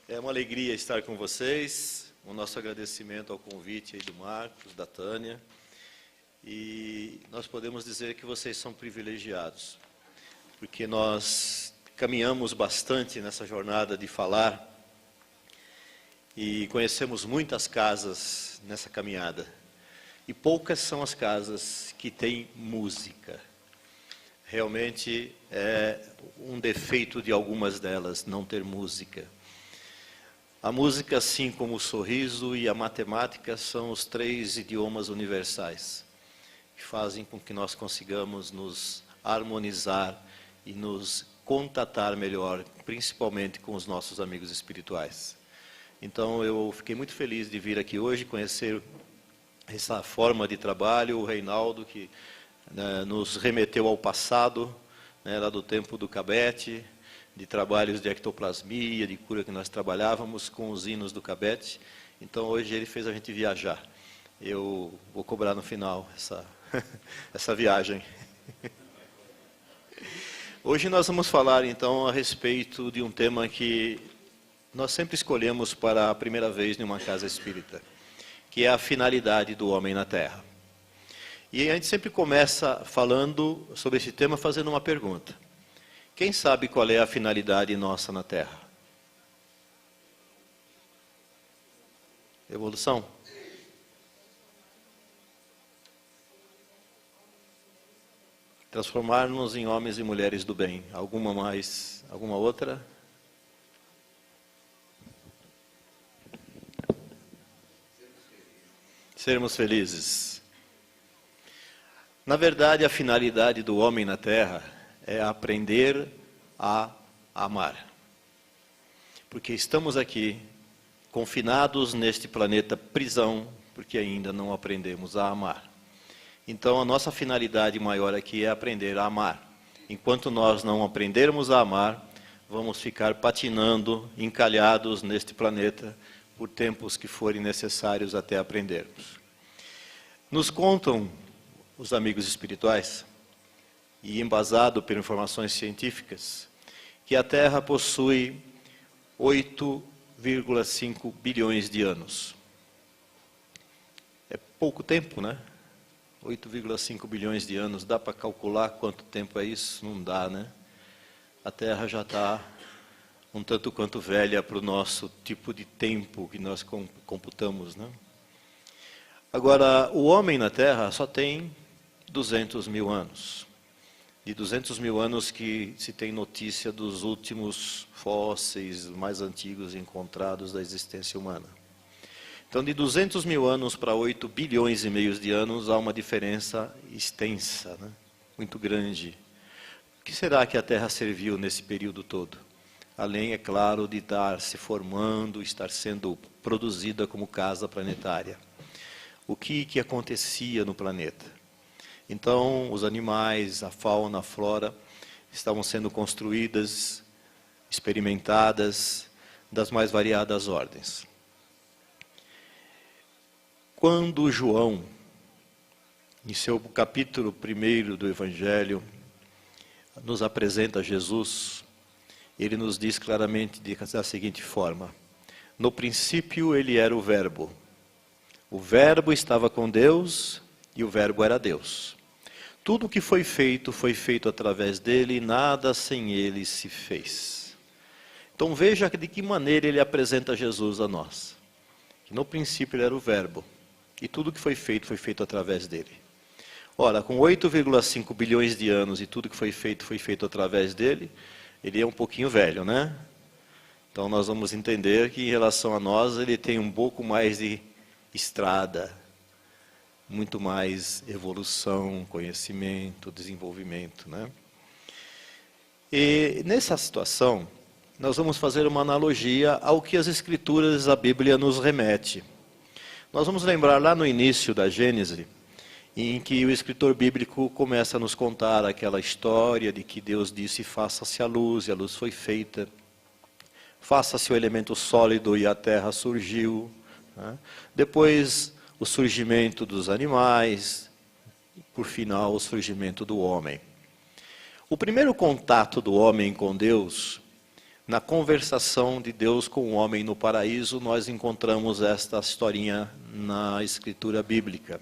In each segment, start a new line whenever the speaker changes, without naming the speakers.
É uma alegria estar com vocês. O nosso agradecimento ao convite aí do Marcos, da Tânia. E nós podemos dizer que vocês são privilegiados, porque nós caminhamos bastante nessa jornada de falar e conhecemos muitas casas nessa caminhada. E poucas são as casas que têm música. Realmente é um defeito de algumas delas não ter música. A música, assim como o sorriso e a matemática, são os 3 idiomas universais que fazem com que nós consigamos nos harmonizar e nos contatar melhor, principalmente com os nossos amigos espirituais. Então, eu fiquei muito feliz de vir aqui hoje, conhecer essa forma de trabalho, o Reinaldo, que nos remeteu ao passado, lá do tempo do Cabete, de trabalhos de ectoplasmia, de cura que nós trabalhávamos com os hinos do Cabete. Então, hoje ele fez a gente viajar. Eu vou cobrar no final essa viagem. Hoje nós vamos falar, então, a respeito de um tema que nós sempre escolhemos para a primeira vez em uma casa espírita, que é a finalidade do homem na Terra. E a gente sempre começa falando sobre esse tema fazendo uma pergunta. Quem sabe qual é a finalidade nossa na Terra? Evolução? Transformar-nos em homens e mulheres do bem. Alguma mais? Alguma outra? Sermos felizes. Na verdade, a finalidade do homem na Terra é aprender a amar. Porque estamos aqui, confinados neste planeta prisão, porque ainda não aprendemos a amar. Então, a nossa finalidade maior aqui é aprender a amar. Enquanto nós não aprendermos a amar, vamos ficar patinando, encalhados neste planeta, por tempos que forem necessários até aprendermos. Nos contam os amigos espirituais, e embasado por informações científicas, que a Terra possui 8,5 bilhões de anos. É pouco tempo, né? 8,5 bilhões de anos, dá para calcular quanto tempo é isso? Não dá, né? A Terra já está um tanto quanto velha para o nosso tipo de tempo que nós computamos, né? Agora, o homem na Terra só tem 200 mil anos. De 200 mil anos que se tem notícia dos últimos fósseis mais antigos encontrados da existência humana. Então, de 200 mil anos para 8 bilhões e meio de anos, há uma diferença extensa, né? Muito grande. O que será que a Terra serviu nesse período todo? Além, é claro, de estar se formando, estar sendo produzida como casa planetária. O que acontecia no planeta? Então, os animais, a fauna, a flora, estavam sendo construídas, experimentadas, das mais variadas ordens. Quando João, em seu capítulo 1 do Evangelho, nos apresenta Jesus, ele nos diz claramente da seguinte forma: no princípio ele era o Verbo estava com Deus e o Verbo era Deus. Tudo o que foi feito através dele, e nada sem ele se fez. Então veja de que maneira ele apresenta Jesus a nós. Que no princípio ele era o Verbo, e tudo que foi feito através dele. Ora, com 8,5 bilhões de anos e tudo que foi feito através dele, ele é um pouquinho velho, né? Então nós vamos entender que em relação a nós, ele tem um pouco mais de estrada, muito mais evolução, conhecimento, desenvolvimento, né? E nessa situação, nós vamos fazer uma analogia ao que as Escrituras, a Bíblia, nos remete. Nós vamos lembrar lá no início da Gênese, em que o escritor bíblico começa a nos contar aquela história de que Deus disse: faça-se a luz, e a luz foi feita. Faça-se o elemento sólido, e a terra surgiu, né? Depois, o surgimento dos animais, e por final, o surgimento do homem. O primeiro contato do homem com Deus Na conversação de Deus com o homem no paraíso, nós encontramos esta historinha na escritura bíblica.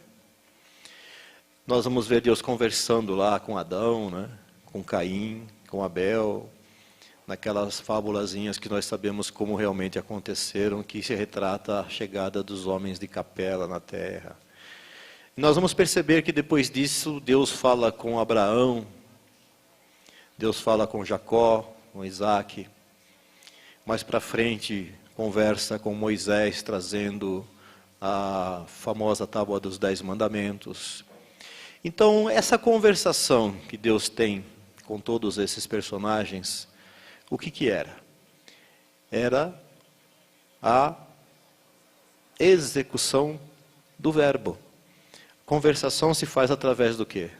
Nós vamos ver Deus conversando lá com Adão, né? Com Caim, com Abel, naquelas fábulazinhas que nós sabemos como realmente aconteceram, que se retrata a chegada dos homens de Capela na terra. E nós vamos perceber que depois disso, Deus fala com Abraão, Deus fala com Jacó, com Isaac. Mais para frente, conversa com Moisés, trazendo a famosa Tábua dos 10 Mandamentos. Então, essa conversação que Deus tem com todos esses personagens, o que era? Era a execução do verbo. Conversação se faz através do quê?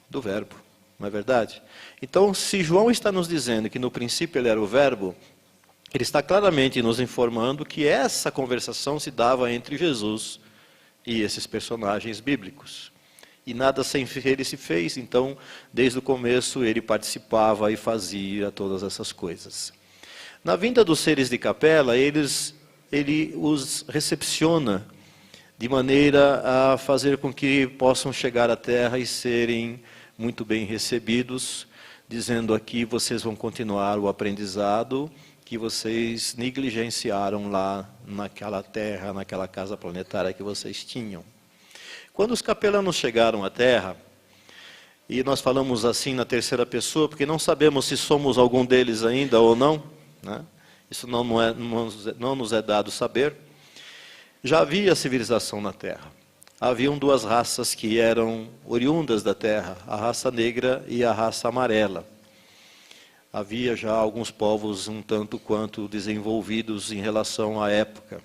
Do verbo, não é verdade? Então, se João está nos dizendo que no princípio ele era o verbo, ele está claramente nos informando que essa conversação se dava entre Jesus e esses personagens bíblicos. E nada sem ele se fez, então, desde o começo ele participava e fazia todas essas coisas. Na vinda dos seres de Capela, ele os recepciona de maneira a fazer com que possam chegar à terra e serem muito bem recebidos, dizendo aqui, vocês vão continuar o aprendizado que vocês negligenciaram lá naquela terra, naquela casa planetária que vocês tinham. Quando os capelanos chegaram à Terra, e nós falamos assim na terceira pessoa, porque não sabemos se somos algum deles ainda ou não, né? Isso não nos é dado saber. Já havia civilização na Terra. Haviam duas raças que eram oriundas da Terra, a raça negra e a raça amarela. Havia já alguns povos um tanto quanto desenvolvidos em relação à época.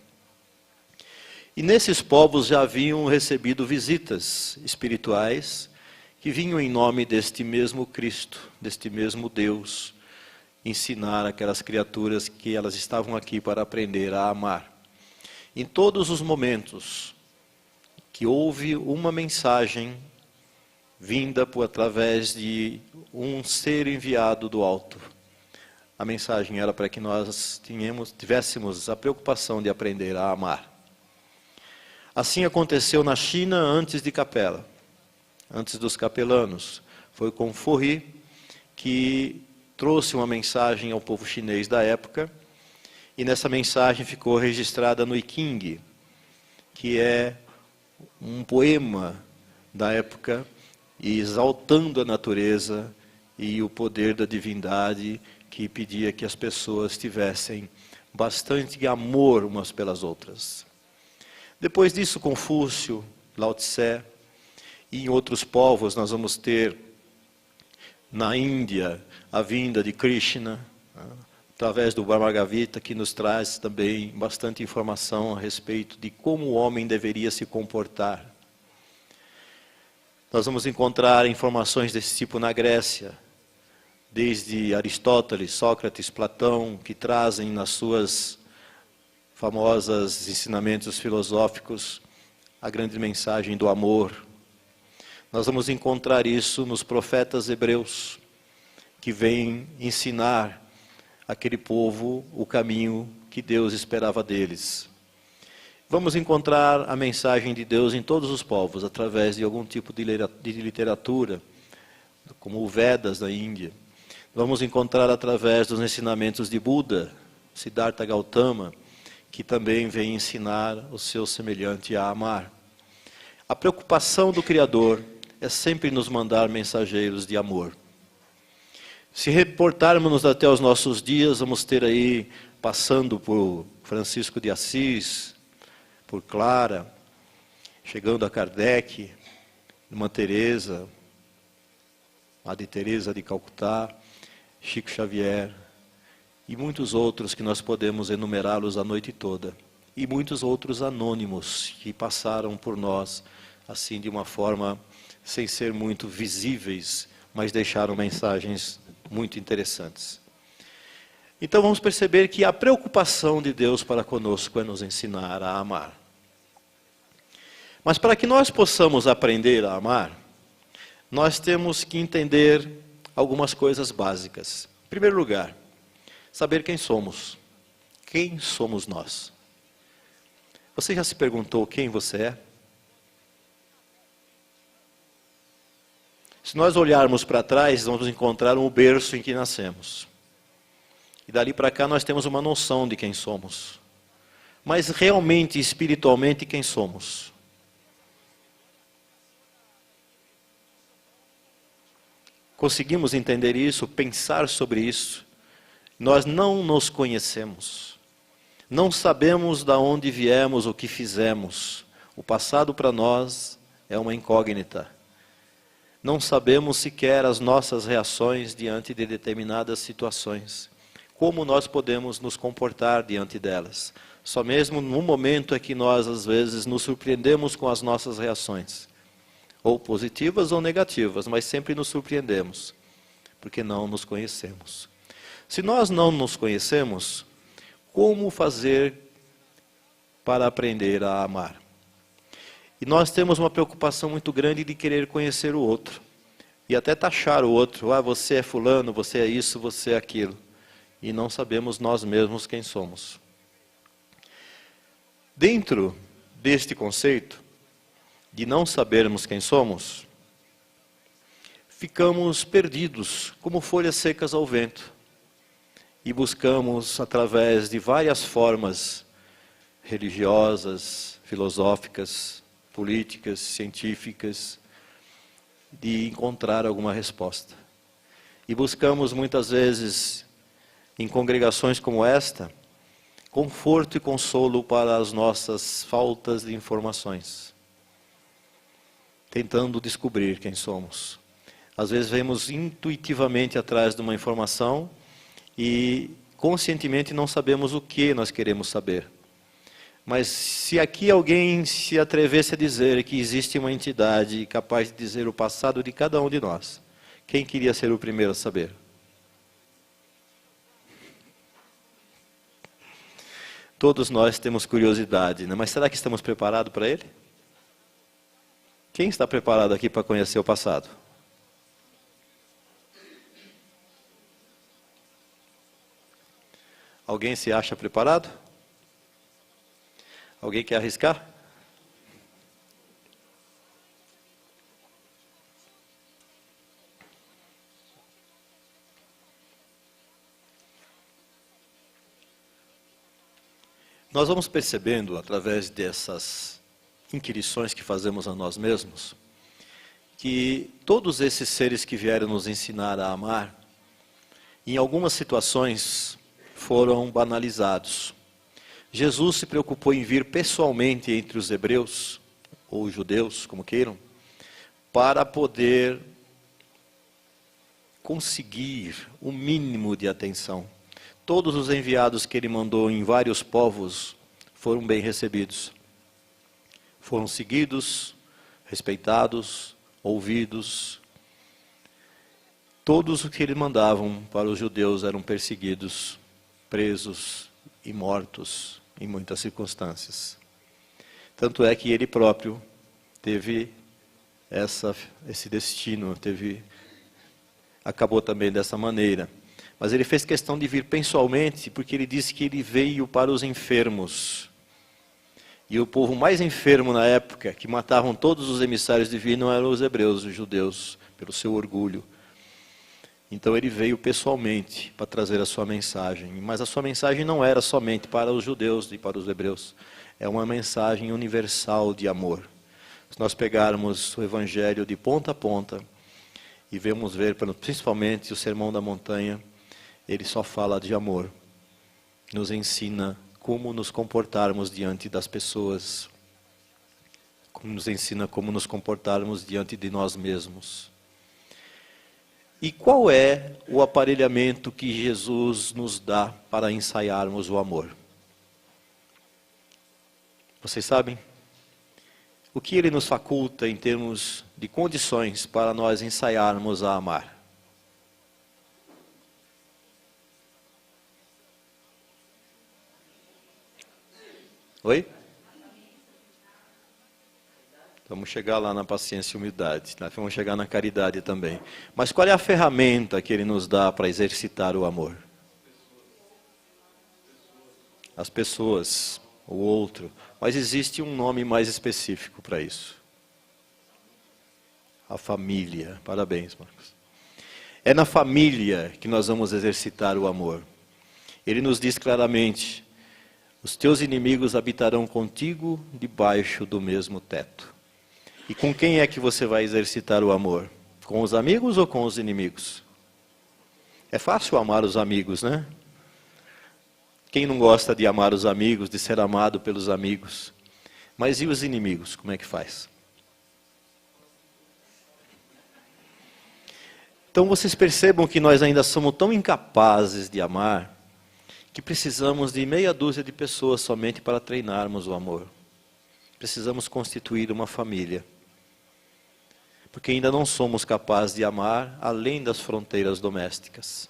E nesses povos já haviam recebido visitas espirituais que vinham em nome deste mesmo Cristo, deste mesmo Deus, ensinar aquelas criaturas que elas estavam aqui para aprender a amar. Em todos os momentos que houve uma mensagem vinda através de um ser enviado do alto, a mensagem era para que nós tivéssemos a preocupação de aprender a amar. Assim aconteceu na China antes de Capela, antes dos capelanos. Foi com Forri que trouxe uma mensagem ao povo chinês da época, e nessa mensagem ficou registrada no I Ching, que é um poema da época, exaltando a natureza e o poder da divindade, que pedia que as pessoas tivessem bastante amor umas pelas outras. Depois disso, Confúcio, Lao Tse, e em outros povos nós vamos ter, na Índia, a vinda de Krishna, através do Bhagavad Gita, que nos traz também bastante informação a respeito de como o homem deveria se comportar. Nós vamos encontrar informações desse tipo na Grécia, desde Aristóteles, Sócrates, Platão, que trazem nas suas famosos ensinamentos filosóficos a grande mensagem do amor. Nós vamos encontrar isso nos profetas hebreus, que vêm ensinar aquele povo o caminho que Deus esperava deles. Vamos encontrar a mensagem de Deus em todos os povos, através de algum tipo de literatura, como o Vedas da Índia. Vamos encontrar através dos ensinamentos de Buda, Siddhartha Gautama, que também vem ensinar o seu semelhante a amar. A preocupação do Criador é sempre nos mandar mensageiros de amor. Se reportarmos até os nossos dias, vamos ter aí, passando por Francisco de Assis, por Clara, chegando a Kardec, Irmã Teresa, Madre Teresa de Calcutá, Chico Xavier, e muitos outros que nós podemos enumerá-los a noite toda. E muitos outros anônimos que passaram por nós, assim de uma forma sem ser muito visíveis, mas deixaram mensagens muito interessantes. Então vamos perceber que a preocupação de Deus para conosco é nos ensinar a amar. Mas para que nós possamos aprender a amar, nós temos que entender algumas coisas básicas. Em primeiro lugar, saber quem somos. Quem somos nós? Você já se perguntou quem você é? Se nós olharmos para trás, vamos encontrar o berço em que nascemos. E dali para cá nós temos uma noção de quem somos. Mas realmente, espiritualmente, quem somos? Conseguimos entender isso, pensar sobre isso? Nós não nos conhecemos. Não sabemos de onde viemos, o que fizemos. O passado para nós é uma incógnita. Não sabemos sequer as nossas reações diante de determinadas situações. Como nós podemos nos comportar diante delas? Só mesmo no momento é que nós, às vezes, nos surpreendemos com as nossas reações. Ou positivas ou negativas, mas sempre nos surpreendemos, porque não nos conhecemos. Se nós não nos conhecemos, como fazer para aprender a amar? E nós temos uma preocupação muito grande de querer conhecer o outro. E até taxar o outro. Ah, você é fulano, você é isso, você é aquilo. E não sabemos nós mesmos quem somos. Dentro deste conceito de não sabermos quem somos, ficamos perdidos, como folhas secas ao vento. E buscamos, através de várias formas religiosas, filosóficas, políticas, científicas, de encontrar alguma resposta. E buscamos muitas vezes, em congregações como esta, conforto e consolo para as nossas faltas de informações, tentando descobrir quem somos. Às vezes vemos intuitivamente atrás de uma informação e conscientemente não sabemos o que nós queremos saber. Mas se aqui alguém se atrevesse a dizer que existe uma entidade capaz de dizer o passado de cada um de nós, quem queria ser o primeiro a saber? Todos nós temos curiosidade, né? Mas será que estamos preparados para ele? Quem está preparado aqui para conhecer o passado? Alguém se acha preparado? Alguém quer arriscar? Nós vamos percebendo, através dessas inquirições que fazemos a nós mesmos, que todos esses seres que vieram nos ensinar a amar, em algumas situações foram banalizados. Jesus se preocupou em vir pessoalmente entre os hebreus, ou judeus, como queiram, para poder conseguir o mínimo de atenção. Todos os enviados que ele mandou em vários povos foram bem recebidos. Foram seguidos, respeitados, ouvidos. Todos os que ele mandavam para os judeus eram perseguidos, presos e mortos em muitas circunstâncias. Tanto é que ele próprio teve esse destino, acabou também dessa maneira. Mas ele fez questão de vir pessoalmente, porque ele disse que ele veio para os enfermos. E o povo mais enfermo na época, que matavam todos os emissários divinos, eram os hebreus, os judeus, pelo seu orgulho. Então ele veio pessoalmente para trazer a sua mensagem. Mas a sua mensagem não era somente para os judeus e para os hebreus. É uma mensagem universal de amor. Se nós pegarmos o Evangelho de ponta a ponta e vamos ver, principalmente o Sermão da Montanha, ele só fala de amor. Nos ensina como nos comportarmos diante das pessoas. Nos ensina como nos comportarmos diante de nós mesmos. E qual é o aparelhamento que Jesus nos dá para ensaiarmos o amor? Vocês sabem? O que ele nos faculta em termos de condições para nós ensaiarmos a amar? Oi? Vamos chegar lá na paciência e humildade, né? Vamos chegar na caridade também. Mas qual é a ferramenta que ele nos dá para exercitar o amor? as pessoas, o outro, mas existe um nome mais específico para isso. A família. Parabéns, Marcos. É na família que nós vamos exercitar o amor. Ele nos diz claramente: os teus inimigos habitarão contigo debaixo do mesmo teto. E com quem é que você vai exercitar o amor? Com os amigos ou com os inimigos? É fácil amar os amigos, né? Quem não gosta de amar os amigos, de ser amado pelos amigos? Mas e os inimigos, como é que faz? Então vocês percebam que nós ainda somos tão incapazes de amar, que precisamos de meia dúzia de pessoas somente para treinarmos o amor. Precisamos constituir uma família. Porque ainda não somos capazes de amar além das fronteiras domésticas.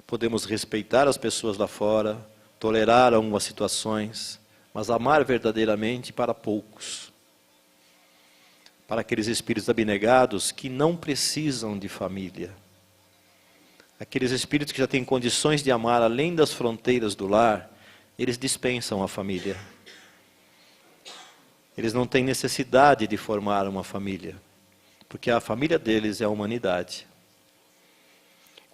Podemos respeitar as pessoas lá fora, tolerar algumas situações, mas amar verdadeiramente para poucos. Para aqueles espíritos abnegados que não precisam de família. Aqueles espíritos que já têm condições de amar além das fronteiras do lar, eles dispensam a família. Eles não têm necessidade de formar uma família, porque a família deles é a humanidade.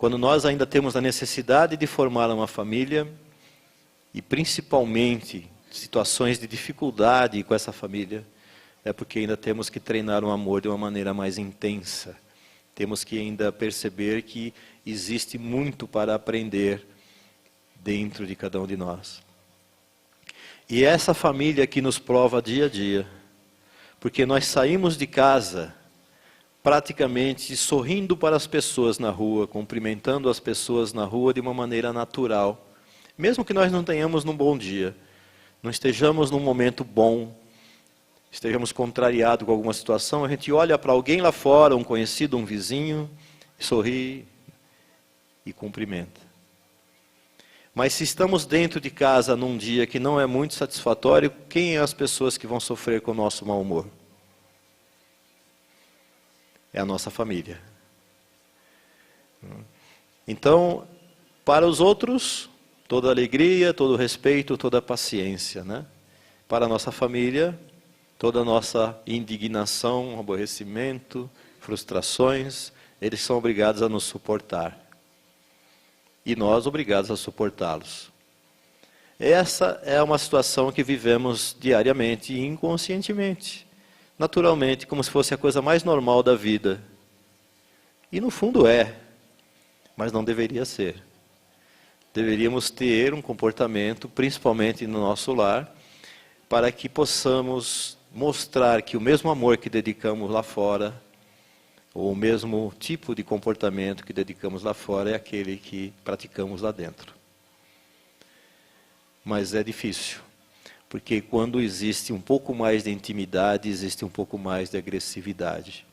Quando nós ainda temos a necessidade de formar uma família, e principalmente situações de dificuldade com essa família, é porque ainda temos que treinar o amor de uma maneira mais intensa. Temos que ainda perceber que existe muito para aprender dentro de cada um de nós. E essa família que nos prova dia a dia, porque nós saímos de casa praticamente sorrindo para as pessoas na rua, cumprimentando as pessoas na rua de uma maneira natural. Mesmo que nós não tenhamos num bom dia, não estejamos num momento bom, estejamos contrariados com alguma situação, a gente olha para alguém lá fora, um conhecido, um vizinho, sorri e cumprimenta. Mas se estamos dentro de casa num dia que não é muito satisfatório, quem é as pessoas que vão sofrer com o nosso mau humor? É a nossa família. Então, para os outros, toda a alegria, todo o respeito, toda a paciência, né? Para a nossa família, toda a nossa indignação, aborrecimento, frustrações, eles são obrigados a nos suportar. E nós obrigados a suportá-los. Essa é uma situação que vivemos diariamente e inconscientemente. Naturalmente, como se fosse a coisa mais normal da vida. E no fundo é, mas não deveria ser. Deveríamos ter um comportamento, principalmente no nosso lar, para que possamos mostrar que o mesmo amor que dedicamos lá fora, ou o mesmo tipo de comportamento que dedicamos lá fora, é aquele que praticamos lá dentro. Mas é difícil. Porque quando existe um pouco mais de intimidade, existe um pouco mais de agressividade.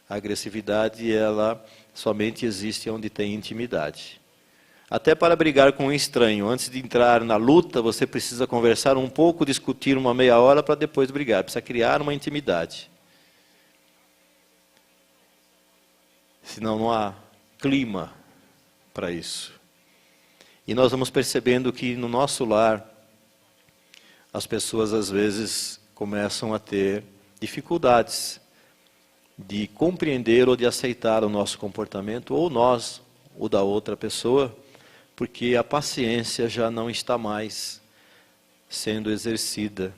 A agressividade, ela somente existe onde tem intimidade. Até para brigar com um estranho, antes de entrar na luta, você precisa conversar um pouco, discutir uma meia hora para depois brigar. Precisa criar uma intimidade. Senão não há clima para isso. E nós vamos percebendo que no nosso lar, as pessoas às vezes começam a ter dificuldades de compreender ou de aceitar o nosso comportamento, ou nós, ou da outra pessoa, porque a paciência já não está mais sendo exercida.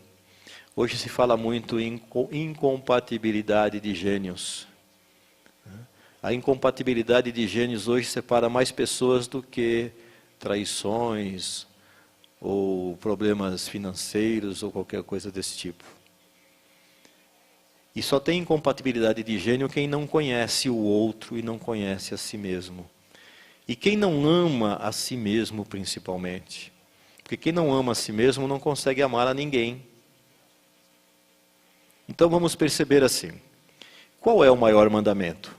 Hoje se fala muito em incompatibilidade de gênios. A incompatibilidade de gênios hoje separa mais pessoas do que traições, ou problemas financeiros, ou qualquer coisa desse tipo. E só tem incompatibilidade de gênio quem não conhece o outro e não conhece a si mesmo. E quem não ama a si mesmo, principalmente. Porque quem não ama a si mesmo não consegue amar a ninguém. Então vamos perceber assim. Qual é o maior mandamento?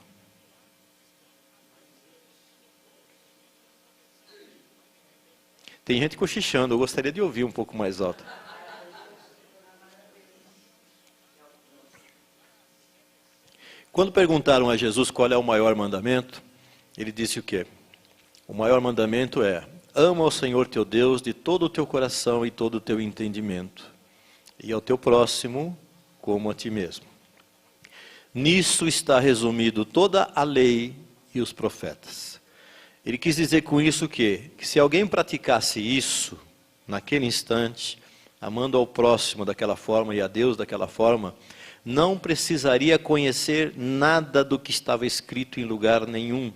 Tem gente cochichando, eu gostaria de ouvir um pouco mais alto. Quando perguntaram a Jesus qual é o maior mandamento, ele disse o quê? O maior mandamento é: ama ao Senhor teu Deus de todo o teu coração e todo o teu entendimento, e ao teu próximo como a ti mesmo. Nisso está resumido toda a lei e os profetas. Ele quis dizer com isso que se alguém praticasse isso, naquele instante, amando ao próximo daquela forma e a Deus daquela forma, não precisaria conhecer nada do que estava escrito em lugar nenhum.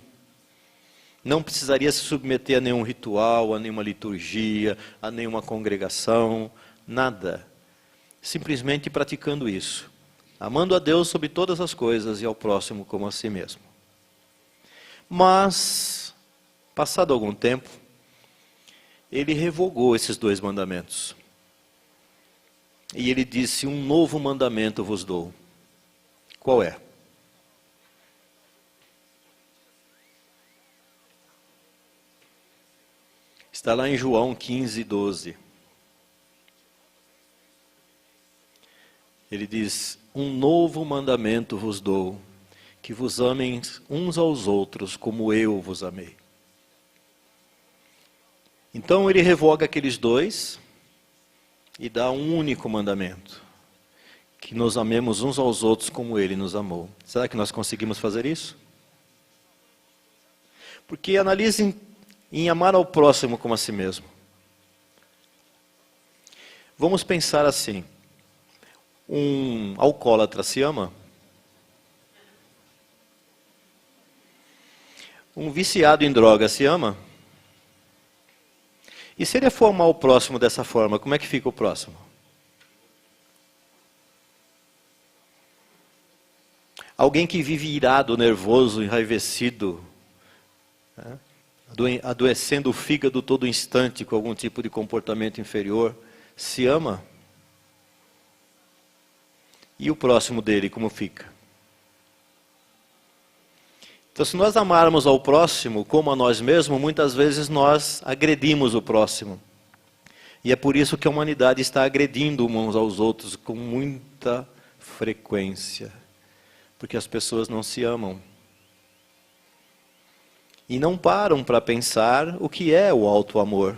Não precisaria se submeter a nenhum ritual, a nenhuma liturgia, a nenhuma congregação, nada. Simplesmente praticando isso. Amando a Deus sobre todas as coisas e ao próximo como a si mesmo. Mas, passado algum tempo, ele revogou esses 2 mandamentos. E ele disse: um novo mandamento vos dou. Qual é? Está lá em João 15, 12. Ele diz: um novo mandamento vos dou, que vos amem uns aos outros como eu vos amei. Então ele revoga aqueles 2 e dá um único mandamento: que nos amemos uns aos outros como ele nos amou. Será que nós conseguimos fazer isso? Porque analisem em amar ao próximo como a si mesmo. Vamos pensar assim: um alcoólatra se ama? Um viciado em droga se ama? E se ele for amar o próximo dessa forma, como é que fica o próximo? Alguém que vive irado, nervoso, enraivecido, né? Adoecendo o fígado todo instante com algum tipo de comportamento inferior, se ama? E o próximo dele, como fica? Então, se nós amarmos ao próximo como a nós mesmos, muitas vezes nós agredimos o próximo. E é por isso que a humanidade está agredindo uns aos outros com muita frequência. Porque as pessoas não se amam. E não param para pensar o que é o auto-amor.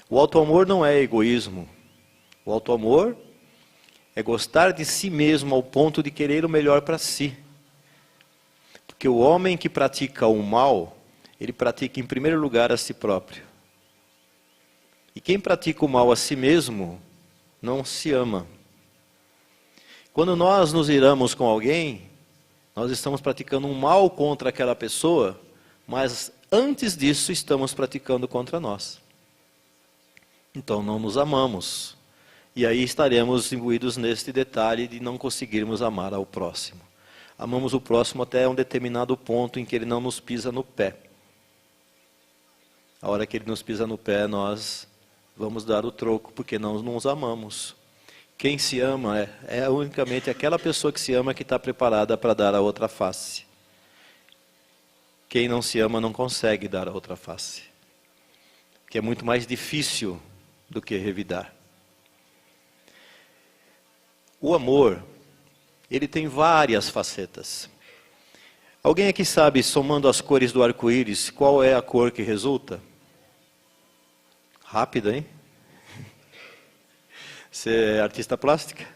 O auto-amor não é egoísmo. O auto-amor é gostar de si mesmo ao ponto de querer o melhor para si. Porque o homem que pratica o mal, ele pratica em primeiro lugar a si próprio. E quem pratica o mal a si mesmo, não se ama. Quando nós nos iramos com alguém, nós estamos praticando um mal contra aquela pessoa, mas antes disso estamos praticando contra nós. Então não nos amamos. E aí estaremos imbuídos neste detalhe de não conseguirmos amar ao próximo. Amamos o próximo até um determinado ponto em que ele não nos pisa no pé. A hora que ele nos pisa no pé, nós vamos dar o troco, porque não nos amamos. Quem se ama é unicamente aquela pessoa que se ama que está preparada para dar a outra face. Quem não se ama não consegue dar a outra face. Que é muito mais difícil do que revidar. O amor, ele tem várias facetas. Alguém aqui sabe, somando as cores do arco-íris, qual é a cor que resulta? Rápida, hein? Você é artista plástica?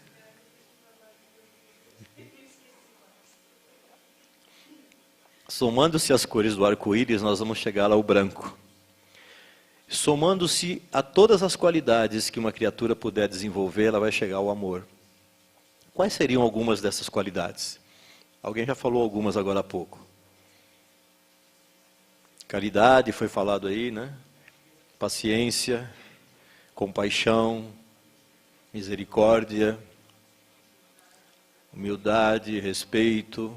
Somando-se as cores do arco-íris, nós vamos chegar ao branco. Somando-se a todas as qualidades que uma criatura puder desenvolver, ela vai chegar ao amor. Quais seriam algumas dessas qualidades? Alguém já falou algumas agora há pouco. Caridade, foi falado aí, né? Paciência, compaixão, misericórdia, humildade, respeito.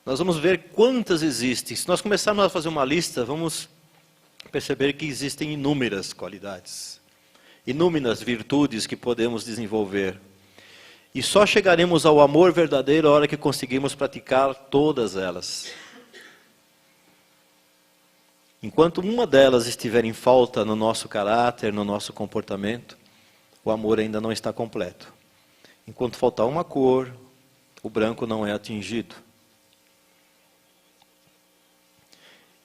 Nós vamos ver quantas existem. Se nós começarmos a fazer uma lista, vamos perceber que existem inúmeras qualidades, inúmeras virtudes que podemos desenvolver. E só chegaremos ao amor verdadeiro a hora que conseguirmos praticar todas elas. Enquanto uma delas estiver em falta no nosso caráter, no nosso comportamento, o amor ainda não está completo. Enquanto faltar uma cor, o branco não é atingido.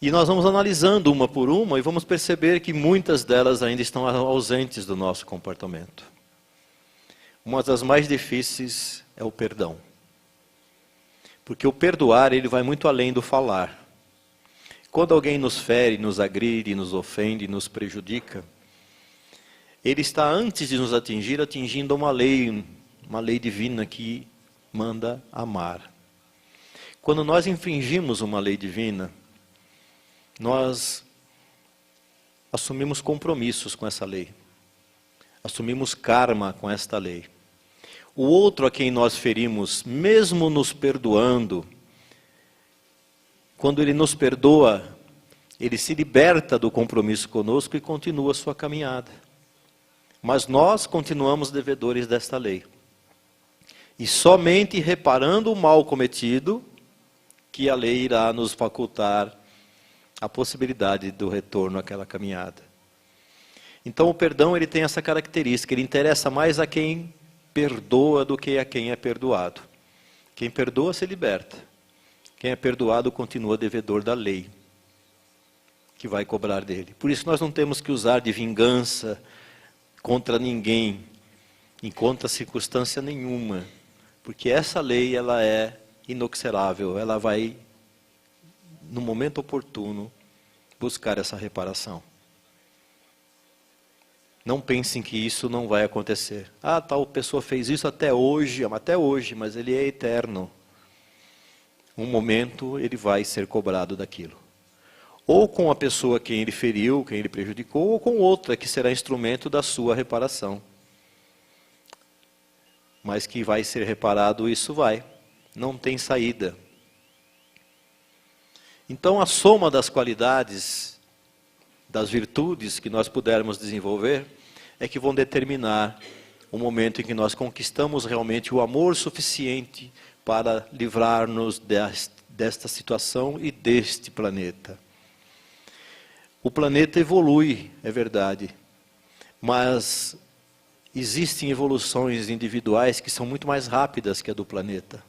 E nós vamos analisando uma por uma e vamos perceber que muitas delas ainda estão ausentes do nosso comportamento. Uma das mais difíceis é o perdão. Porque o perdoar, ele vai muito além do falar. Quando alguém nos fere, nos agride, nos ofende, nos prejudica, ele está, antes de nos atingir, atingindo uma lei divina que manda amar. Quando nós infringimos uma lei divina, nós assumimos compromissos com essa lei. Assumimos karma com esta lei. O outro a quem nós ferimos, mesmo nos perdoando, quando ele nos perdoa, ele se liberta do compromisso conosco e continua a sua caminhada. Mas nós continuamos devedores desta lei. E somente reparando o mal cometido, que a lei irá nos facultar a possibilidade do retorno àquela caminhada. Então o perdão, ele tem essa característica, ele interessa mais a quem perdoa do que a quem é perdoado. Quem perdoa se liberta. Quem é perdoado continua devedor da lei, que vai cobrar dele. Por isso nós não temos que usar de vingança contra ninguém, em contra circunstância nenhuma, porque essa lei, ela é inexorável, ela vai, no momento oportuno, buscar essa reparação. Não pensem que isso não vai acontecer. Ah, tal pessoa fez isso até hoje, mas ele é eterno. Um momento ele vai ser cobrado daquilo. Ou com a pessoa quem ele feriu, quem ele prejudicou, ou com outra que será instrumento da sua reparação. Mas que vai ser reparado, isso vai. Não tem saída. Então a soma das qualidades, das virtudes que nós pudermos desenvolver, é que vão determinar o momento em que nós conquistamos realmente o amor suficiente para livrar-nos desta situação e deste planeta. O planeta evolui, é verdade, mas existem evoluções individuais que são muito mais rápidas que a do planeta.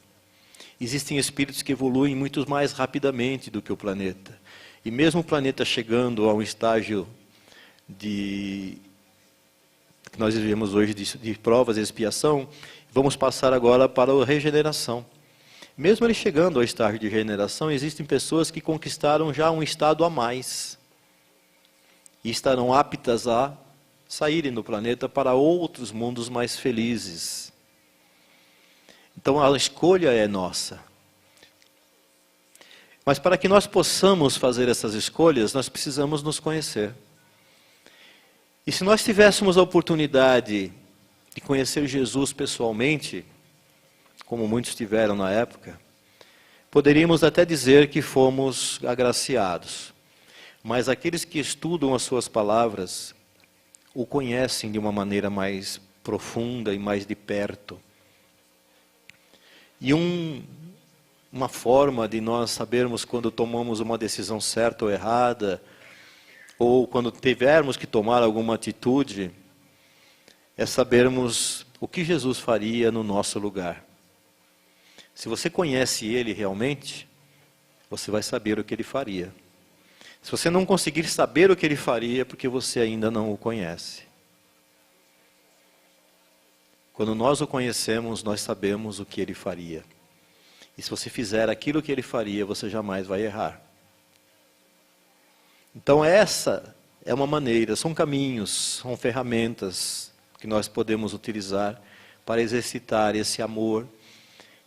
Existem espíritos que evoluem muito mais rapidamente do que o planeta. E mesmo o planeta chegando a um estágio que nós vivemos hoje de provas e expiação, vamos passar agora para a regeneração. Mesmo ele chegando ao estágio de regeneração, existem pessoas que conquistaram já um estado a mais. E estarão aptas a saírem do planeta para outros mundos mais felizes. Então a escolha é nossa. Mas para que nós possamos fazer essas escolhas, nós precisamos nos conhecer. E se nós tivéssemos a oportunidade de conhecer Jesus pessoalmente, como muitos tiveram na época, poderíamos até dizer que fomos agraciados. Mas aqueles que estudam as suas palavras, o conhecem de uma maneira mais profunda e mais de perto. E uma forma de nós sabermos quando tomamos uma decisão certa ou errada, ou quando tivermos que tomar alguma atitude, é sabermos o que Jesus faria no nosso lugar. Se você conhece Ele realmente, você vai saber o que Ele faria. Se você não conseguir saber o que Ele faria, é porque você ainda não o conhece. Quando nós o conhecemos, nós sabemos o que Ele faria. E se você fizer aquilo que Ele faria, você jamais vai errar. Então essa é uma maneira, são caminhos, são ferramentas que nós podemos utilizar para exercitar esse amor,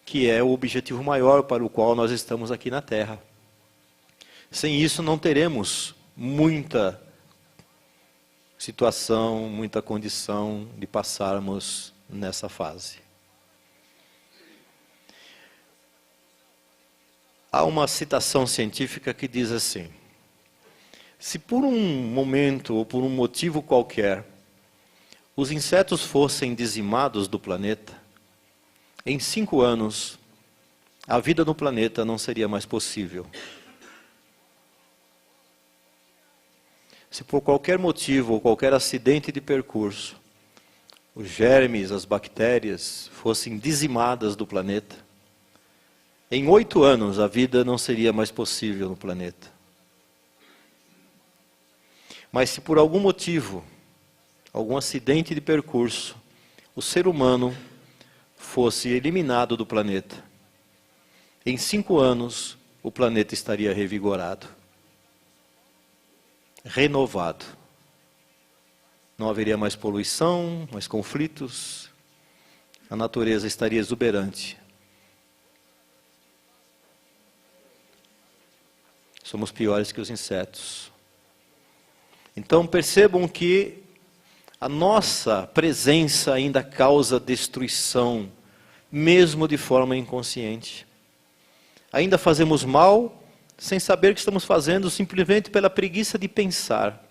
que é o objetivo maior para o qual nós estamos aqui na Terra. Sem isso não teremos muita situação, muita condição de passarmos nessa fase. Há uma citação científica que diz assim: se por um momento ou por um motivo qualquer os insetos fossem dizimados do planeta, em 5 anos a vida no planeta não seria mais possível. Se por qualquer motivo ou qualquer acidente de percurso os germes, as bactérias fossem dizimadas do planeta, em 8 anos a vida não seria mais possível no planeta. Mas se por algum motivo, algum acidente de percurso, o ser humano fosse eliminado do planeta, em 5 anos o planeta estaria revigorado, renovado. Não haveria mais poluição, mais conflitos, a natureza estaria exuberante. Somos piores que os insetos. Então percebam que a nossa presença ainda causa destruição, mesmo de forma inconsciente. Ainda fazemos mal sem saber que estamos fazendo, simplesmente pela preguiça de pensar.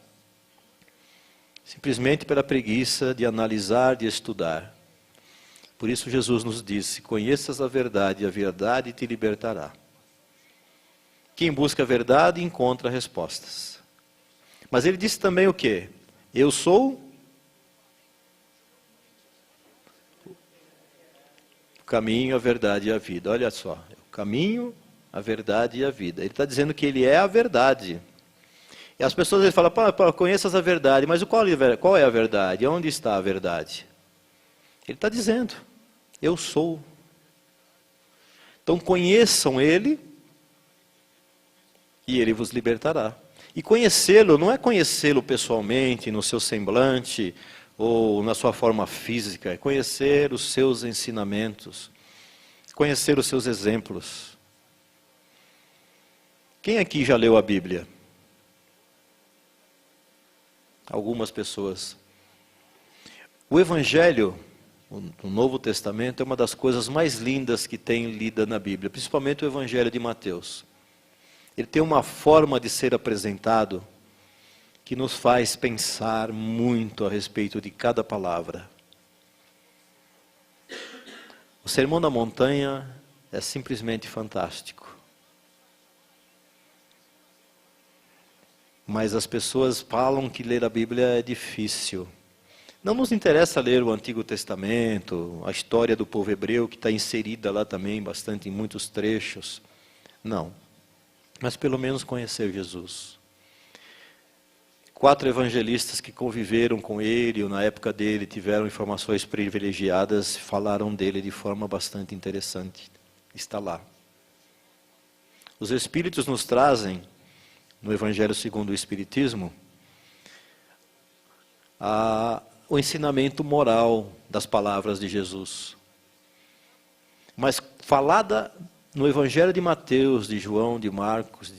Simplesmente pela preguiça de analisar, de estudar. Por isso Jesus nos disse: conheças a verdade te libertará. Quem busca a verdade encontra respostas. Mas ele disse também o quê? Eu sou o caminho, a verdade e a vida. Olha só, o caminho, a verdade e a vida. Ele está dizendo que ele é a verdade. E as pessoas às vezes falam, conheças a verdade, mas qual é a verdade? Onde está a verdade? Ele está dizendo, eu sou. Então conheçam ele e ele vos libertará. E conhecê-lo não é conhecê-lo pessoalmente, no seu semblante, ou na sua forma física, é conhecer os seus ensinamentos, conhecer os seus exemplos. Quem aqui já leu a Bíblia? Algumas pessoas. O Evangelho, o Novo Testamento, é uma das coisas mais lindas que tem lida na Bíblia, principalmente o Evangelho de Mateus. Ele tem uma forma de ser apresentado que nos faz pensar muito a respeito de cada palavra. O Sermão da Montanha é simplesmente fantástico. Mas as pessoas falam que ler a Bíblia é difícil. Não nos interessa ler o Antigo Testamento, a história do povo hebreu, que está inserida lá também, bastante em muitos trechos. Não. Mas pelo menos conhecer Jesus. 4 evangelistas que conviveram com ele, ou na época dele, tiveram informações privilegiadas, falaram dele de forma bastante interessante. Está lá. Os Espíritos nos trazem, no Evangelho segundo o Espiritismo, o ensinamento moral das palavras de Jesus. Mas falada no Evangelho de Mateus, de João, de Marcos,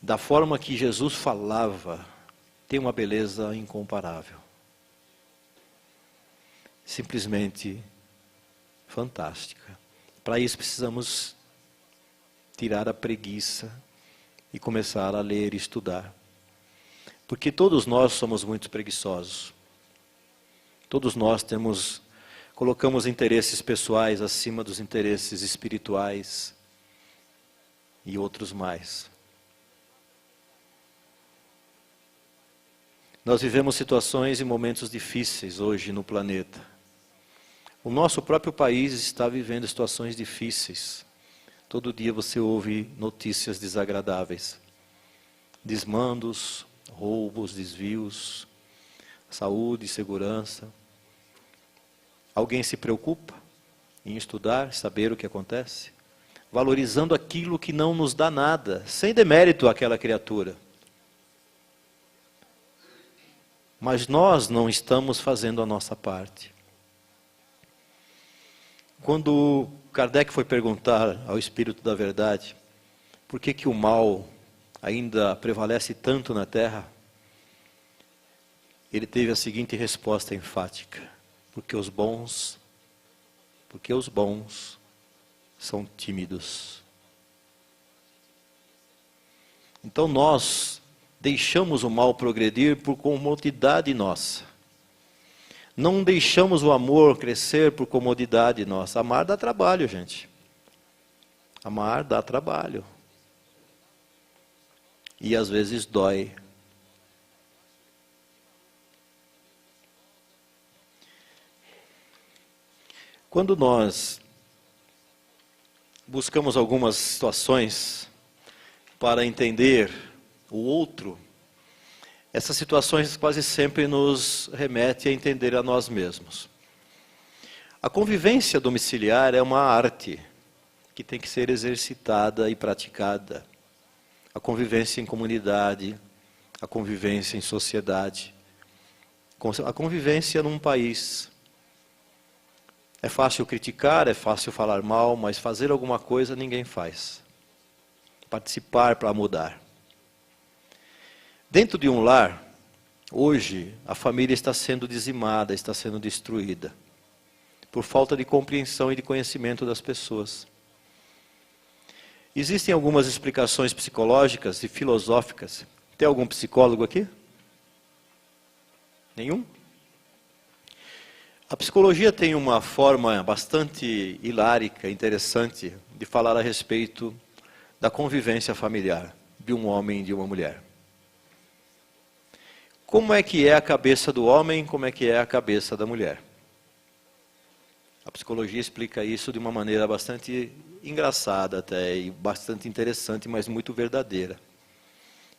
da forma que Jesus falava, tem uma beleza incomparável. Simplesmente fantástica. Para isso precisamos tirar a preguiça e começar a ler e estudar. Porque todos nós somos muito preguiçosos. Todos nós colocamos interesses pessoais acima dos interesses espirituais e outros mais. Nós vivemos situações e momentos difíceis hoje no planeta. O nosso próprio país está vivendo situações difíceis. Todo dia você ouve notícias desagradáveis. Desmandos, roubos, desvios, saúde, segurança. Alguém se preocupa em estudar, saber o que acontece? Valorizando aquilo que não nos dá nada, sem demérito àquela criatura. Mas nós não estamos fazendo a nossa parte. Quando Kardec foi perguntar ao Espírito da Verdade por que o mal ainda prevalece tanto na Terra, ele teve a seguinte resposta enfática: porque os bons são tímidos. Então nós deixamos o mal progredir por comodidade nossa. Não deixamos o amor crescer por comodidade nossa. Amar dá trabalho, gente. Amar dá trabalho. E às vezes dói. Quando nós buscamos algumas situações para entender o outro, Essas situações quase sempre nos remetem a entender a nós mesmos. A convivência domiciliar é uma arte que tem que ser exercitada e praticada. A convivência em comunidade, a convivência em sociedade, a convivência num país. É fácil criticar, é fácil falar mal, mas fazer alguma coisa ninguém faz. Participar para mudar. Dentro de um lar, hoje, a família está sendo dizimada, está sendo destruída, por falta de compreensão e de conhecimento das pessoas. Existem algumas explicações psicológicas e filosóficas. Tem algum psicólogo aqui? Nenhum? A psicologia tem uma forma bastante hilárica, interessante, de falar a respeito da convivência familiar de um homem e de uma mulher. Como é que é a cabeça do homem, como é que é a cabeça da mulher? A psicologia explica isso de uma maneira bastante engraçada até, e bastante interessante, mas muito verdadeira.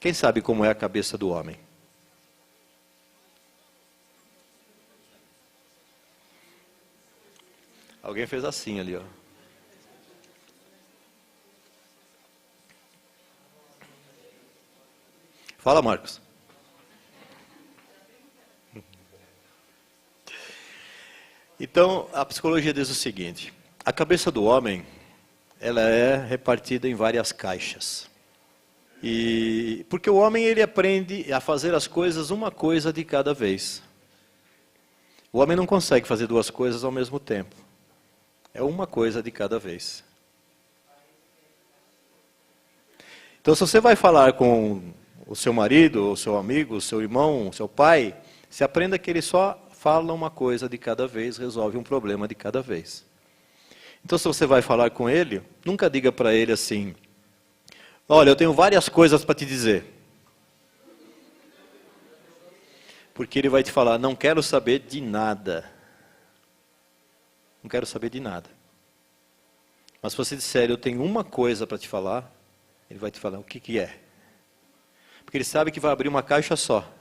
Quem sabe como é a cabeça do homem? Alguém fez assim ali, ó. Fala, Marcos. Então, a psicologia diz o seguinte: a cabeça do homem, ela é repartida em várias caixas. E porque o homem ele aprende a fazer as coisas uma coisa de cada vez. O homem não consegue fazer duas coisas ao mesmo tempo. É uma coisa de cada vez. Então, se você vai falar com o seu marido, o seu amigo, o seu irmão, o seu pai, se aprenda que ele só fala uma coisa de cada vez, resolve um problema de cada vez. Então, se você vai falar com ele, nunca diga para ele assim: olha, eu tenho várias coisas para te dizer. Porque ele vai te falar: não quero saber de nada. Não quero saber de nada. Mas se você disser: eu tenho uma coisa para te falar, ele vai te falar: o que que é? Porque ele sabe que vai abrir uma caixa só.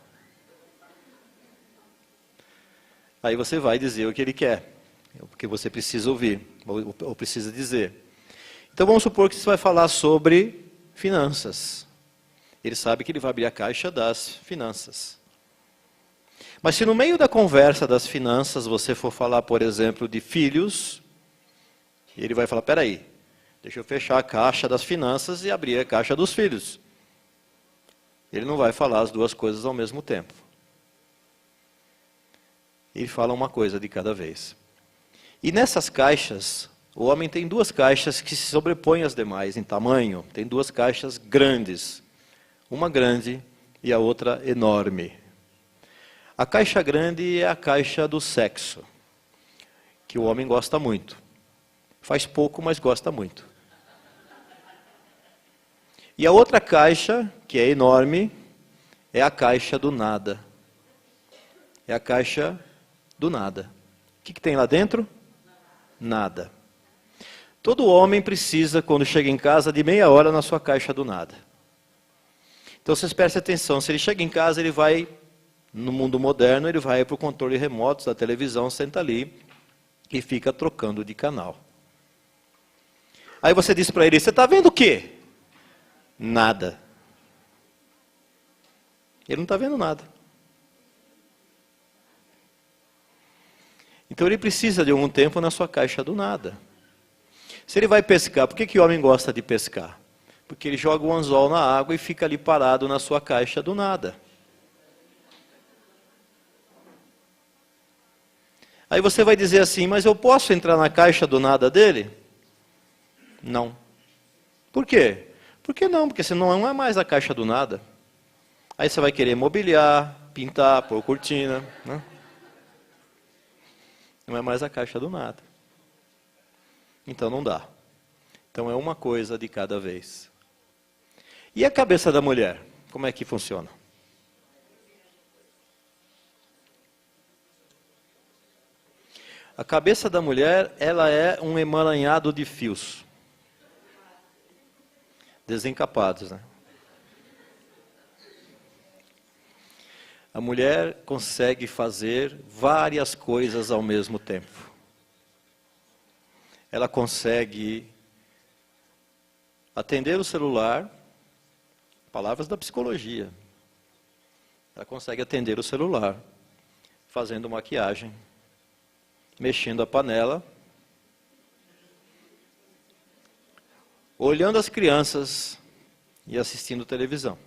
Aí você vai dizer o que ele quer, porque você precisa ouvir, ou precisa dizer. Então vamos supor que você vai falar sobre finanças. Ele sabe que ele vai abrir a caixa das finanças. Mas se no meio da conversa das finanças você for falar, por exemplo, de filhos, ele vai falar: peraí, deixa eu fechar a caixa das finanças e abrir a caixa dos filhos. Ele não vai falar as duas coisas ao mesmo tempo. Ele fala uma coisa de cada vez. E nessas caixas, o homem tem duas caixas que se sobrepõem às demais em tamanho. Tem duas caixas grandes. Uma grande e a outra enorme. A caixa grande é a caixa do sexo, que o homem gosta muito. Faz pouco, mas gosta muito. E a outra caixa, que é enorme, é a caixa do nada. É a caixa do nada. O que tem lá dentro? Nada. Todo homem precisa, quando chega em casa, de meia hora na sua caixa do nada. Então vocês prestem atenção, se ele chega em casa, ele vai, no mundo moderno, ele vai para o controle remoto da televisão, senta ali e fica trocando de canal. Aí você diz para ele: você está vendo o quê? Nada. Ele não está vendo nada. Então ele precisa de algum tempo na sua caixa do nada. Se ele vai pescar, por que o homem gosta de pescar? Porque ele joga o anzol na água e fica ali parado na sua caixa do nada. Aí você vai dizer assim: mas eu posso entrar na caixa do nada dele? Não. Por quê? Por que não? Porque senão não é mais a caixa do nada. Aí você vai querer mobiliar, pintar, pôr cortina, né? Não é mais a caixa do nada. Então não dá. Então é uma coisa de cada vez. E a cabeça da mulher? Como é que funciona? A cabeça da mulher, ela é um emaranhado de fios. Desencapados, né? A mulher consegue fazer várias coisas ao mesmo tempo. Ela consegue atender o celular, palavras da psicologia. Ela consegue atender o celular, fazendo maquiagem, mexendo a panela, olhando as crianças e assistindo televisão.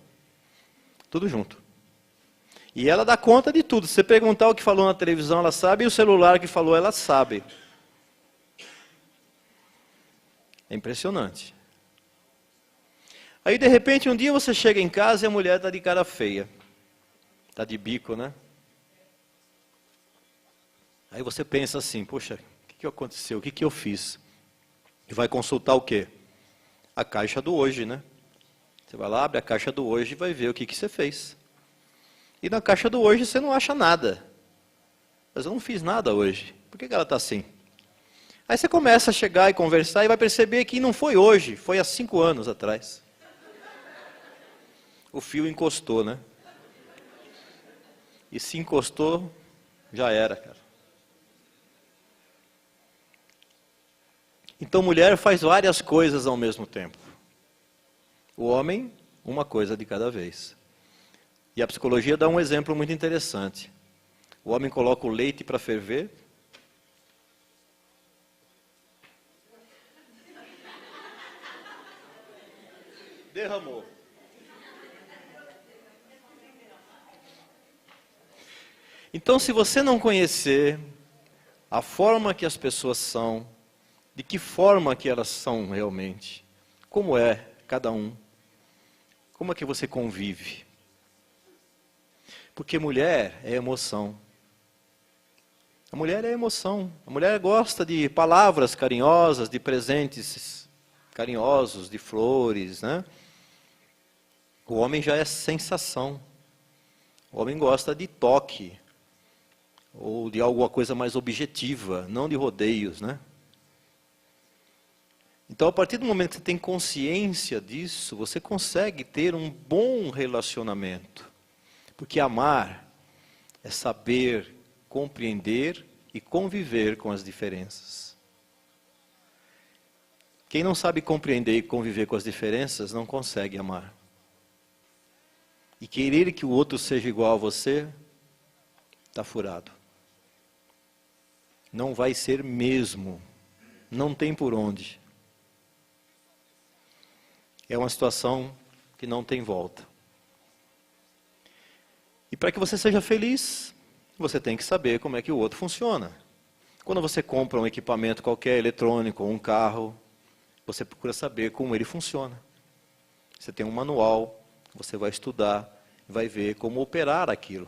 Tudo junto. E ela dá conta de tudo. Se você perguntar o que falou na televisão, ela sabe, e o celular que falou, ela sabe. É impressionante. Aí, de repente, um dia você chega em casa e a mulher está de cara feia. Está de bico, né? Aí você pensa assim, poxa, o que aconteceu? O que eu fiz? E vai consultar o quê? A caixa do hoje, né? Você vai lá, abre a caixa do hoje e vai ver o que você fez. E na caixa do hoje você não acha nada. Mas eu não fiz nada hoje. Por que ela está assim? Aí você começa a chegar e conversar e vai perceber que não foi hoje, foi há 5 anos atrás. O fio encostou, né? E se encostou, já era, cara. Então, mulher faz várias coisas ao mesmo tempo. O homem, uma coisa de cada vez. E a psicologia dá um exemplo muito interessante. O homem coloca o leite para ferver. Derramou. Então, se você não conhecer a forma que as pessoas são, de que forma que elas são realmente, como é cada um, como é que você convive? Porque mulher é emoção. A mulher é emoção. A mulher gosta de palavras carinhosas, de presentes carinhosos, de flores, né? O homem já é sensação. O homem gosta de toque, ou de alguma coisa mais objetiva, não de rodeios, né? Então, a partir do momento que você tem consciência disso, você consegue ter um bom relacionamento. Porque amar é saber compreender e conviver com as diferenças. Quem não sabe compreender e conviver com as diferenças, não consegue amar. E querer que o outro seja igual a você, está furado. Não vai ser mesmo. Não tem por onde. É uma situação que não tem volta. E para que você seja feliz, você tem que saber como é que o outro funciona. Quando você compra um equipamento qualquer, eletrônico, ou um carro, você procura saber como ele funciona. Você tem um manual, você vai estudar, vai ver como operar aquilo.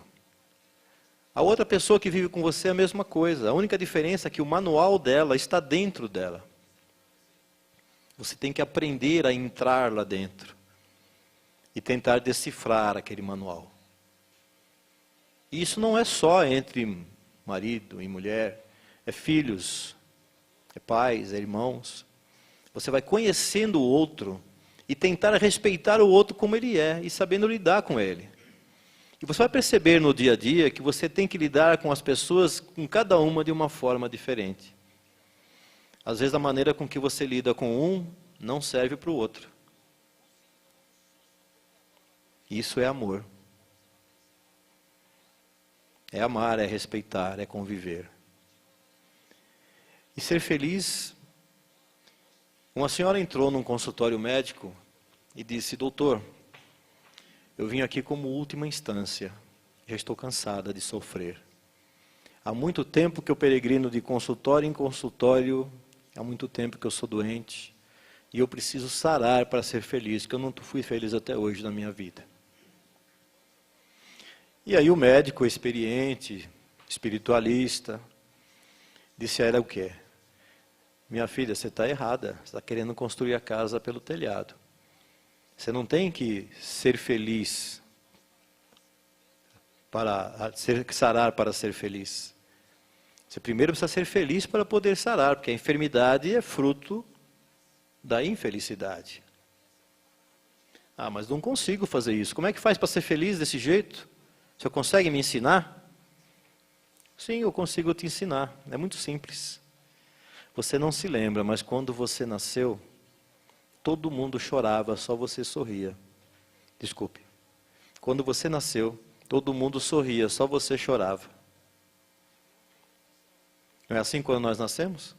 A outra pessoa que vive com você é a mesma coisa. A única diferença é que o manual dela está dentro dela. Você tem que aprender a entrar lá dentro e tentar decifrar aquele manual. E isso não é só entre marido e mulher, é filhos, é pais, é irmãos. Você vai conhecendo o outro e tentar respeitar o outro como ele é e sabendo lidar com ele. E você vai perceber no dia a dia que você tem que lidar com as pessoas, com cada uma de uma forma diferente. Às vezes a maneira com que você lida com um não serve para o outro. Isso é amor. É amar, é respeitar, é conviver. E ser feliz. Uma senhora entrou num consultório médico e disse: doutor, eu vim aqui como última instância. Já estou cansada de sofrer. Há muito tempo que eu peregrino de consultório em consultório. Há muito tempo que eu sou doente. E eu preciso sarar para ser feliz, porque eu não fui feliz até hoje na minha vida. E aí o médico experiente, espiritualista, disse a ela o quê? Minha filha, você está errada. Você está querendo construir a casa pelo telhado. Você não tem que ser feliz para sarar para ser feliz. Você primeiro precisa ser feliz para poder sarar, porque a enfermidade é fruto da infelicidade. Ah, mas não consigo fazer isso. Como é que faz para ser feliz desse jeito? Você consegue me ensinar? Sim, eu consigo te ensinar. É muito simples. Você não se lembra, mas quando você nasceu, todo mundo chorava, só você sorria. Desculpe. Quando você nasceu, todo mundo sorria, só você chorava. Não é assim quando nós nascemos?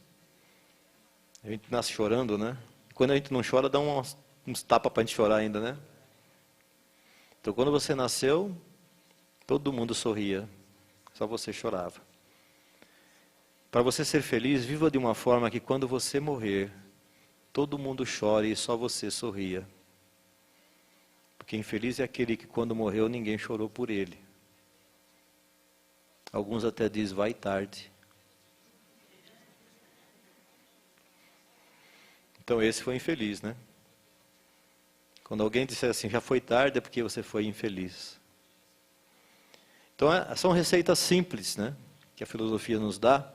A gente nasce chorando, né? Quando a gente não chora, dá uns tapas para a gente chorar ainda, né? Então, quando você nasceu, todo mundo sorria, só você chorava. Para você ser feliz, viva de uma forma que quando você morrer, todo mundo chore e só você sorria. Porque infeliz é aquele que quando morreu, ninguém chorou por ele. Alguns até dizem, vai tarde. Então esse foi infeliz, né? Quando alguém disser assim, já foi tarde, é porque você foi infeliz. Então são receitas simples, né? Que a filosofia nos dá,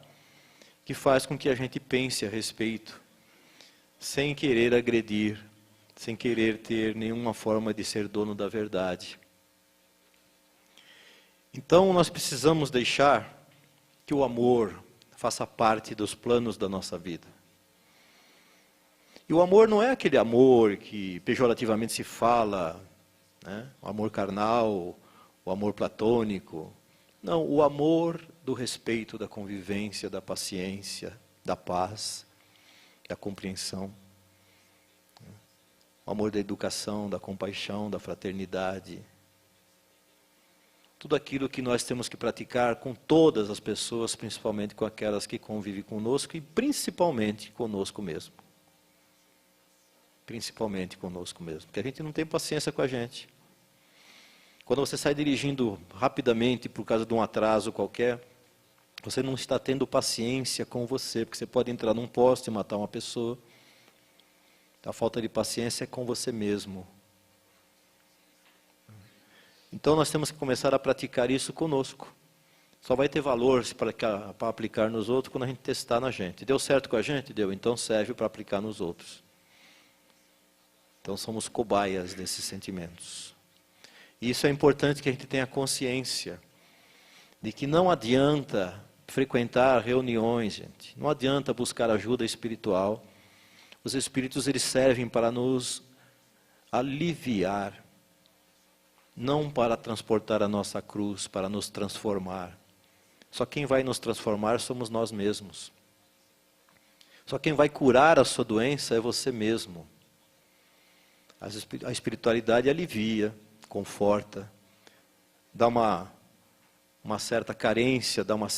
que faz com que a gente pense a respeito, sem querer agredir, sem querer ter nenhuma forma de ser dono da verdade. Então nós precisamos deixar que o amor faça parte dos planos da nossa vida. E o amor não é aquele amor que pejorativamente se fala, né? O amor carnal, o amor platônico. Não, o amor do respeito, da convivência, da paciência, da paz, da compreensão. O amor da educação, da compaixão, da fraternidade. Tudo aquilo que nós temos que praticar com todas as pessoas, principalmente com aquelas que convivem conosco e principalmente conosco mesmo. Principalmente conosco mesmo, porque a gente não tem paciência com a gente. Quando você sai dirigindo rapidamente por causa de um atraso qualquer, você não está tendo paciência com você, porque você pode entrar num poste e matar uma pessoa. A falta de paciência é com você mesmo. Então nós temos que começar a praticar isso conosco. Só vai ter valor para aplicar nos outros quando a gente testar na gente. Deu certo com a gente? Deu. Então serve para aplicar nos outros. Então somos cobaias desses sentimentos. E isso é importante que a gente tenha consciência de que não adianta frequentar reuniões, gente. Não adianta buscar ajuda espiritual. Os espíritos eles servem para nos aliviar, não para transportar a nossa cruz, para nos transformar. Só quem vai nos transformar somos nós mesmos. Só quem vai curar a sua doença é você mesmo. A espiritualidade alivia, conforta, dá uma certa carência, dá um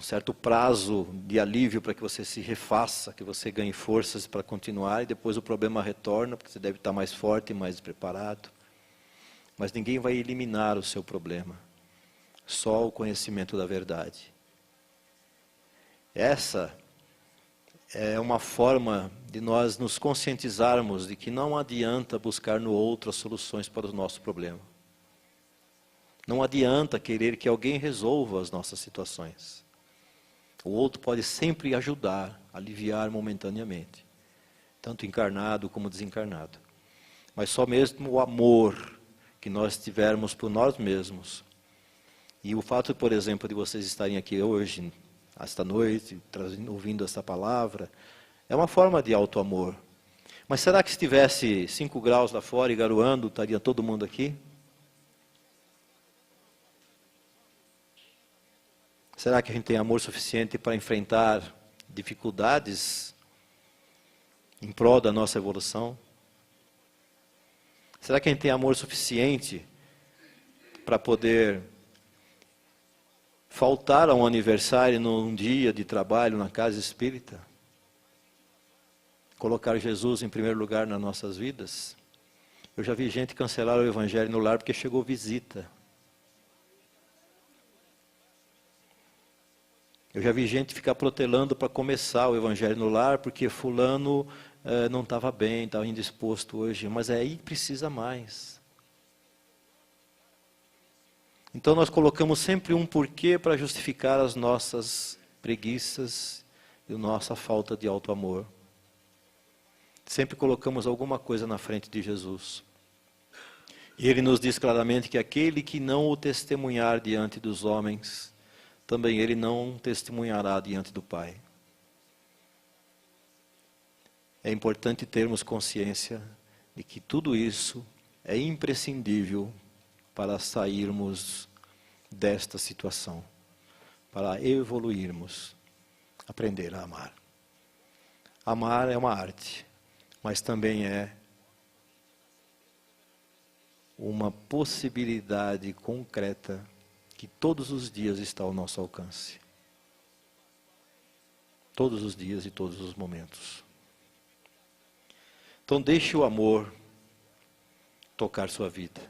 certo prazo de alívio para que você se refaça, que você ganhe forças para continuar, e depois o problema retorna, porque você deve estar mais forte e mais preparado. Mas ninguém vai eliminar o seu problema, só o conhecimento da verdade. Essa é uma forma de nós nos conscientizarmos de que não adianta buscar no outro as soluções para o nosso problema. Não adianta querer que alguém resolva as nossas situações. O outro pode sempre ajudar, aliviar momentaneamente, tanto encarnado como desencarnado. Mas só mesmo o amor que nós tivermos por nós mesmos. E o fato, por exemplo, de vocês estarem aqui hoje, esta noite, ouvindo essa palavra, é uma forma de auto-amor. Mas será que se tivesse 5 graus lá fora e garoando, estaria todo mundo aqui? Será que a gente tem amor suficiente para enfrentar dificuldades em prol da nossa evolução? Será que a gente tem amor suficiente para poder faltar a um aniversário num dia de trabalho na casa espírita? Colocar Jesus em primeiro lugar nas nossas vidas? Eu já vi gente cancelar o evangelho no lar porque chegou visita. Eu já vi gente ficar protelando para começar o evangelho no lar porque fulano não estava bem, estava indisposto hoje. Mas aí precisa mais. Então nós colocamos sempre um porquê para justificar as nossas preguiças e a nossa falta de auto-amor. Sempre colocamos alguma coisa na frente de Jesus. E ele nos diz claramente que aquele que não o testemunhar diante dos homens, também ele não testemunhará diante do Pai. É importante termos consciência de que tudo isso é imprescindível para sairmos desta situação, para evoluirmos, aprender a amar. Amar é uma arte, mas também é uma possibilidade concreta que todos os dias está ao nosso alcance. Todos os dias e todos os momentos. Então deixe o amor tocar sua vida.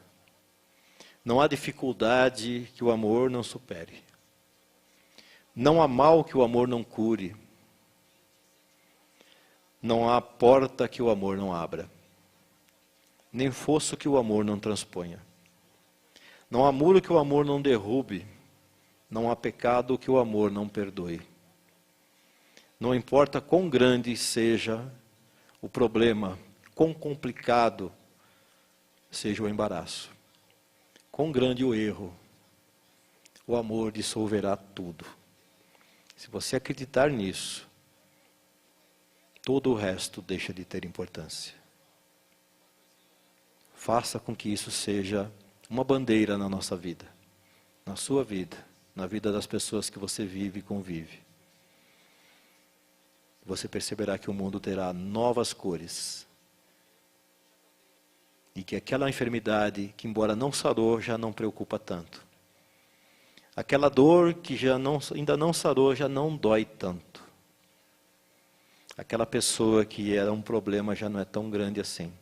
Não há dificuldade que o amor não supere. Não há mal que o amor não cure. Não há porta que o amor não abra. Nem fosso que o amor não transponha. Não há muro que o amor não derrube. Não há pecado que o amor não perdoe. Não importa quão grande seja o problema, quão complicado seja o embaraço, quão grande o erro, o amor dissolverá tudo. Se você acreditar nisso, todo o resto deixa de ter importância. Faça com que isso seja uma bandeira na nossa vida, na sua vida, na vida das pessoas que você vive e convive. Você perceberá que o mundo terá novas cores. E que aquela enfermidade, que embora não sarou, já não preocupa tanto. Aquela dor que ainda não sarou, já não dói tanto. Aquela pessoa que era um problema já não é tão grande assim.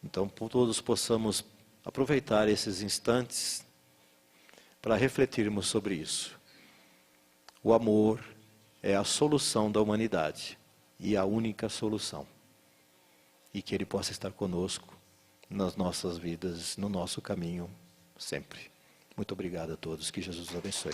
Então, todos possamos aproveitar esses instantes para refletirmos sobre isso. O amor é a solução da humanidade e a única solução. E que Ele possa estar conosco nas nossas vidas, no nosso caminho, sempre. Muito obrigado a todos, que Jesus os abençoe.